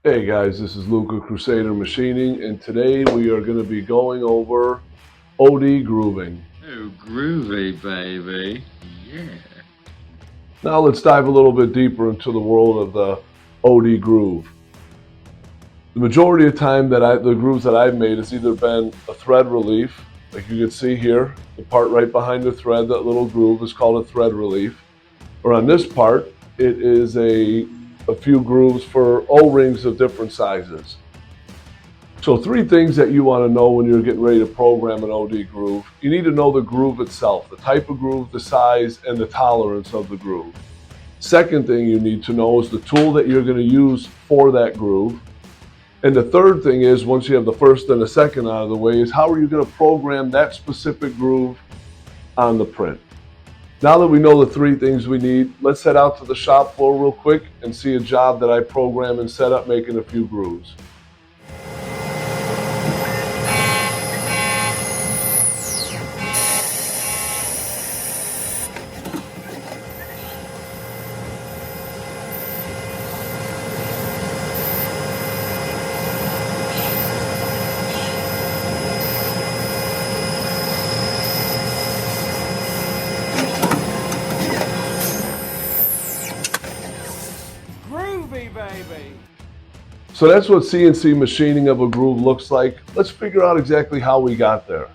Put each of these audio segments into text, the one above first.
Hey guys, this is Luca Crusader Machining, and today we are going to be going over OD grooving. Oh, groovy, baby. Yeah. Now let's dive a little bit deeper into the world of the OD groove. The majority of time that the grooves that I've made has either been a thread relief, like you can see here, the part right behind the thread, that little groove is called a thread relief, or on this part, it is a few grooves for O-rings of different sizes. So three things that you want to know when you're getting ready to program an OD groove. You need to know the groove itself, the type of groove, the size, and the tolerance of the groove. Second thing you need to know is the tool that you're going to use for that groove. And the third thing is, once you have the first and the second out of the way, is how are you going to program that specific groove on the print. Now that we know the three things we need, let's head out to the shop floor real quick and see a job that I program and set up making a few grooves. Groovy, baby! So that's what CNC machining of a groove looks like. Let's figure out exactly how we got there.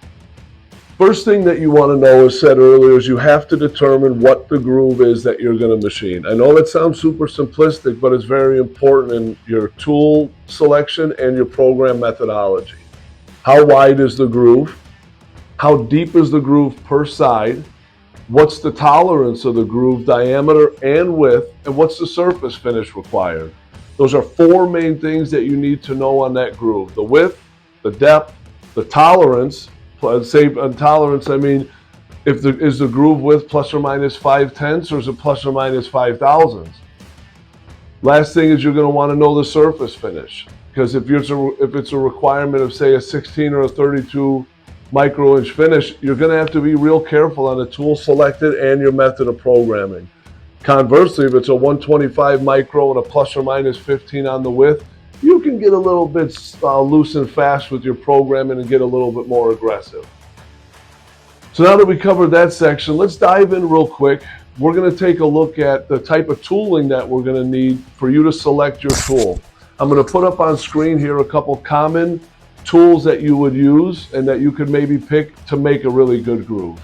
First thing that you want to know, as said earlier, is you have to determine what the groove is that you're going to machine. I know that sounds super simplistic, but it's very important in your tool selection and your program methodology. How wide is the groove? How deep is the groove per side? What's the tolerance of the groove diameter and width? And what's the surface finish required? Those are four main things that you need to know on that groove. The width, the depth, the tolerance. Say on tolerance, I mean, is the groove width plus or minus 5/10 or is it plus or minus 5/1000? Last thing is you're going to want to know the surface finish, because if it's a requirement of, say, a 16 or a 32 micro inch finish, you're going to have to be real careful on the tool selected and your method of programming. Conversely, if it's a 125 micro and a plus or minus 15 on the width, you can get a little bit loose and fast with your programming and get a little bit more aggressive. So now that we covered that section, let's dive in real quick. We're going to take a look at the type of tooling that we're going to need for you to select your tool. I'm going to put up on screen here a couple common tools that you would use and that you could maybe pick to make a really good groove.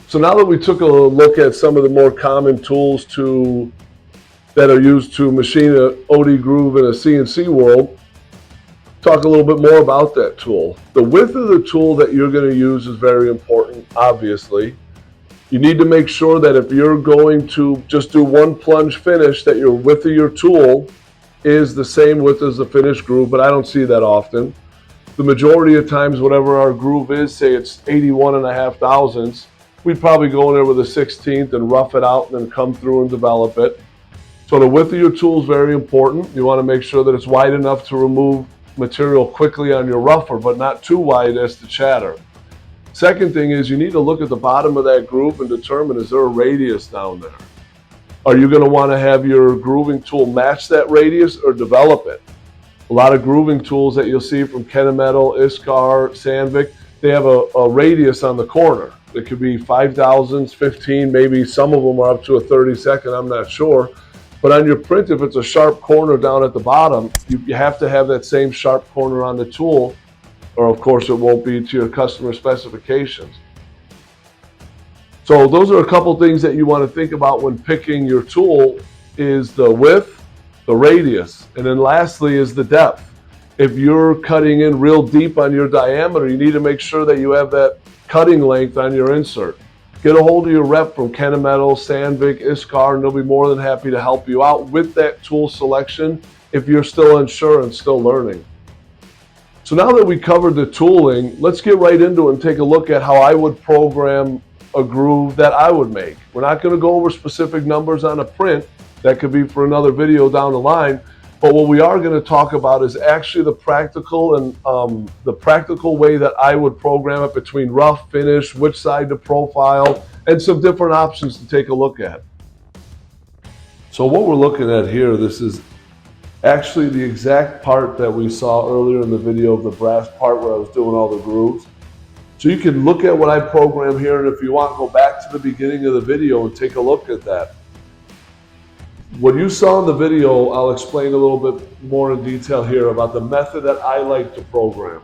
So now that we took a look at some of the more common tools that are used to machine an OD groove in a CNC world, talk a little bit more about that tool. The width of the tool that you're going to use is very important, obviously. You need to make sure that if you're going to just do one plunge finish, that your width of your tool is the same width as the finished groove, but I don't see that often. The majority of times, whatever our groove is, say it's 81.5 thousandths, we'd probably go in there with a 16th and rough it out and then come through and develop it. So the width of your tool is very important. You want to make sure that it's wide enough to remove material quickly on your rougher, but not too wide as to chatter. Second thing is you need to look at the bottom of that groove and determine, is there a radius down there? Are you going to want to have your grooving tool match that radius or develop it? A lot of grooving tools that you'll see from Kennametal, Iskar, Sandvik, they have a radius on the corner. It could be 5 thousandths, 15, maybe some of them are up to a 32nd, I'm not sure. But on your print, if it's a sharp corner down at the bottom, you have to have that same sharp corner on the tool, or of course it won't be to your customer specifications. So those are a couple things that you want to think about when picking your tool, is the width, the radius, and then lastly is the depth. If you're cutting in real deep on your diameter, you need to make sure that you have that cutting length on your insert. Get a hold of your rep from Kennametal, Sandvik, Iskar, and they'll be more than happy to help you out with that tool selection if you're still unsure and still learning. So now that we covered the tooling, let's get right into it and take a look at how I would program a groove that I would make. We're not going to go over specific numbers on a print, That could be for another video down the line. But what we are going to talk about is actually the practical and the practical way that I would program it between rough, finish, which side to profile, and some different options to take a look at. So what we're looking at here, this is actually the exact part that we saw earlier in the video of the brass part where I was doing all the grooves. So you can look at what I program here, and if you want, go back to the beginning of the video and take a look at that. What you saw in the video, I'll explain a little bit more in detail here about the method that I like to program.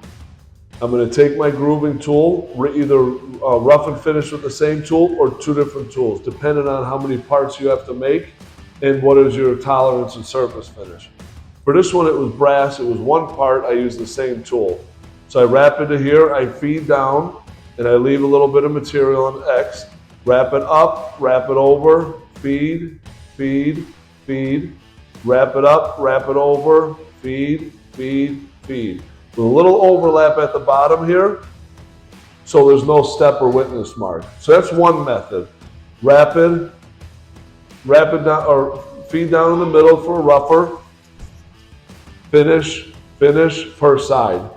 I'm going to take my grooving tool, either rough and finish with the same tool or two different tools, depending on how many parts you have to make and what is your tolerance and surface finish. For this one, it was brass. It was one part. I used the same tool. So I wrap into here, I feed down, and I leave a little bit of material on X. Wrap it up, wrap it over, feed, feed, feed, wrap it up, wrap it over, feed, feed, feed. With a little overlap at the bottom here, so there's no step or witness mark. So that's one method. Wrap it down, or feed down in the middle for a rougher. Finish, finish, first side.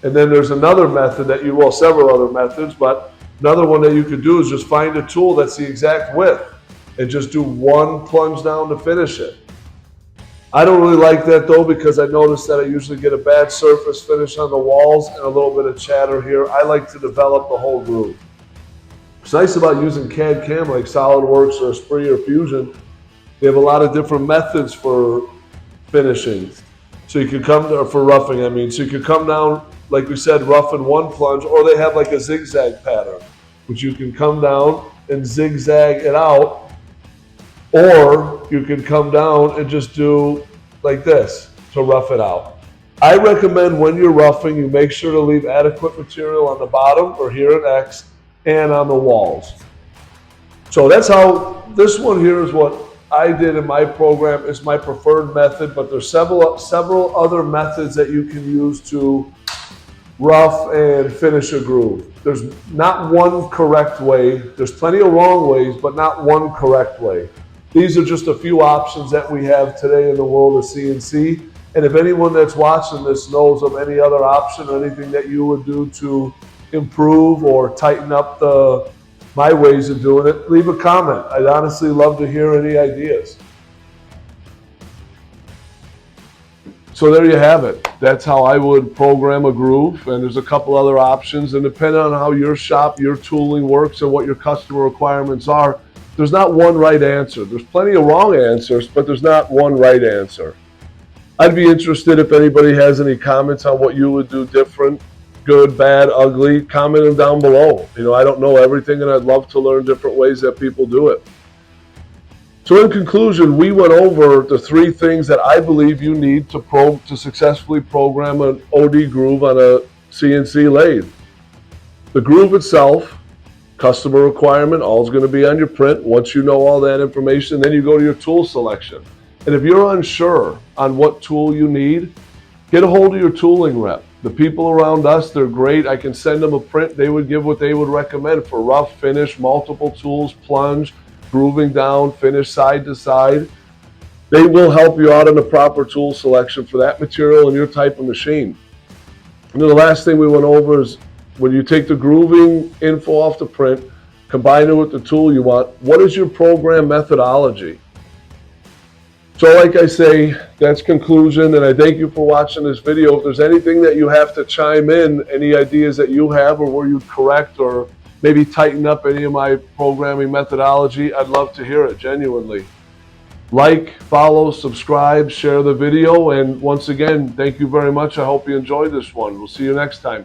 And then there's another method that you, well, several other methods, but another one that you could do is just find a tool that's the exact width and just do one plunge down to finish it. I don't really like that though, because I noticed that I usually get a bad surface finish on the walls and a little bit of chatter here. I like to develop the whole groove. What's nice about using CAD CAM like SolidWorks or Esprit or Fusion, they have a lot of different methods for finishing. So you could come to, or for roughing, I mean, so you could come down, like we said, rough in one plunge, or they have like a zigzag pattern, which you can come down and zigzag it out, or you can come down and just do like this to rough it out. I recommend when you're roughing, you make sure to leave adequate material on the bottom or here at X and on the walls. So that's how, this one here is what I did in my program. Is my preferred method, but there's several other methods that you can use to rough and finish a groove. There's not one correct way. There's plenty of wrong ways, but not one correct way. These are just a few options that we have today in the world of CNC. And if anyone that's watching this knows of any other option or anything that you would do to improve or tighten up my ways of doing it, leave a comment. I'd honestly love to hear any ideas. So there you have it. That's how I would program a groove, and there's a couple other options, and depending on how your shop, your tooling works and what your customer requirements are, there's not one right answer. There's plenty of wrong answers, but there's not one right answer. I'd be interested if anybody has any comments on what you would do different, good, bad, ugly. Comment them down below. You know, I don't know everything, and I'd love to learn different ways that people do it. So in conclusion, we went over the 3 things that I believe you need to successfully program an OD groove on a CNC lathe. The groove itself, customer requirement, all is going to be on your print. Once you know all that information, then you go to your tool selection. And if you're unsure on what tool you need, get a hold of your tooling rep. The people around us, they're great. I can send them a print. They would give what they would recommend for rough, finish, multiple tools, plunge, grooving down, finish side to side. They will help you out on the proper tool selection for that material and your type of machine. And then the last thing we went over is when you take the grooving info off the print, combine it with the tool you want, what is your program methodology? So like I say, that's conclusion, and I thank you for watching this video. If there's anything that you have to chime in, any ideas that you have or where you correct or maybe tighten up any of my programming methodology, I'd love to hear it, genuinely. Like, follow, subscribe, share the video, and once again, thank you very much. I hope you enjoyed this one. We'll see you next time.